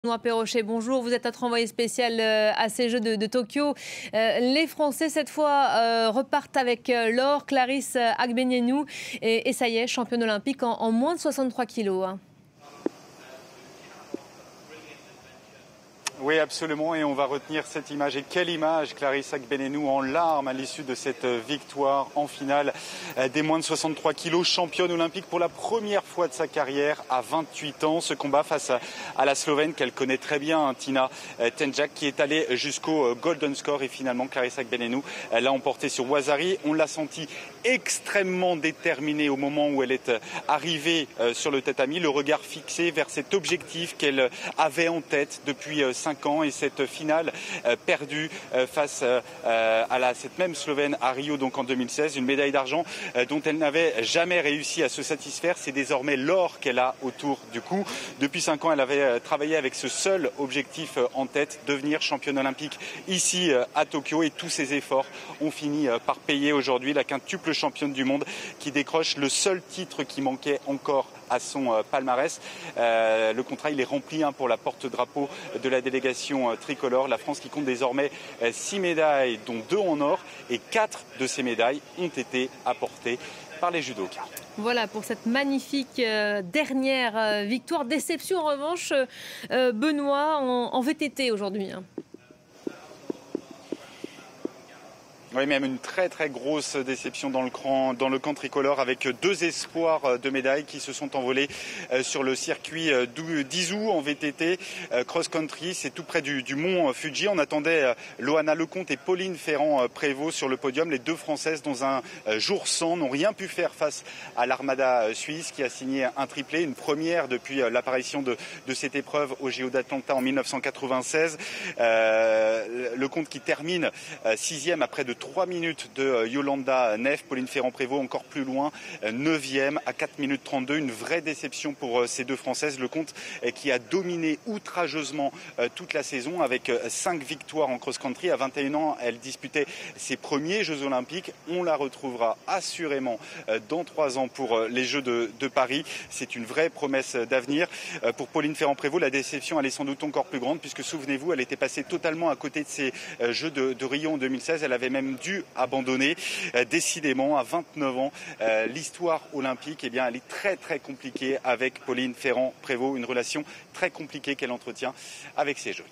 Benoît Perrochet, bonjour. Vous êtes notre envoyé spécial à ces Jeux de Tokyo. Les Français, cette fois, repartent avec l'or. Clarisse Agbenienou. Et ça y est, championne olympique en moins de 63 kilos. Oui, absolument, et on va retenir cette image. Et quelle image, Clarisse Agbenienou en larmes à l'issue de cette victoire en finale des moins de 63 kilos, championne olympique pour la première fois de sa carrière à 28 ans. Ce combat face à la Slovène qu'elle connaît très bien, Tina Tenjak, qui est allée jusqu'au golden score. Et finalement, Clarisse Agbenienou l'a emporté sur Wazzari. On l'a senti extrêmement déterminée au moment où elle est arrivée sur le tatami, le regard fixé vers cet objectif qu'elle avait en tête depuis 5 ans, et cette finale perdue face à cette même Slovène à Rio, donc en 2016, une médaille d'argent dont elle n'avait jamais réussi à se satisfaire. C'est désormais l'or qu'elle a autour du cou. Depuis 5 ans, elle avait travaillé avec ce seul objectif en tête, devenir championne olympique ici à Tokyo, et tous ses efforts ont fini par payer aujourd'hui. La quintuple championne du monde qui décroche le seul titre qui manquait encore à son palmarès. Le contrat, il est rempli pour la porte-drapeau de la délégation tricolore. La France qui compte désormais 6 médailles, dont 2 en or, et 4 de ces médailles ont été apportées par les judokas. Voilà pour cette magnifique dernière victoire. Déception en revanche, Benoît, en VTT aujourd'hui. Oui, même une très très grosse déception dans le camp tricolore, avec 2 espoirs de médailles qui se sont envolés sur le circuit d'Izu en VTT cross-country. C'est tout près du mont Fuji. On attendait Loana Lecomte et Pauline Ferrand-Prévot sur le podium. Les 2 Françaises, dans un jour sans, n'ont rien pu faire face à l'armada suisse qui a signé un triplé, une première depuis l'apparition de cette épreuve au JO d'Atlanta en 1996. Lecomte qui termine 6e après de 3 minutes de Yolanda Neff. Pauline Ferrand-Prévot encore plus loin, 9e à 4 minutes 32. Une vraie déception pour ces 2 Françaises. Lecomte qui a dominé outrageusement toute la saison avec 5 victoires en cross-country. À 21 ans, elle disputait ses premiers Jeux Olympiques. On la retrouvera assurément dans 3 ans pour les Jeux de Paris. C'est une vraie promesse d'avenir. Pour Pauline Ferrand-Prévot, la déception elle est sans doute encore plus grande, puisque souvenez-vous, elle était passée totalement à côté de ces Jeux de Rio en 2016. Elle avait même dû abandonner. Décidément, à 29 ans, l'histoire olympique, elle est très très compliquée avec Pauline Ferrand-Prévot, une relation très compliquée qu'elle entretient avec ces Jeux.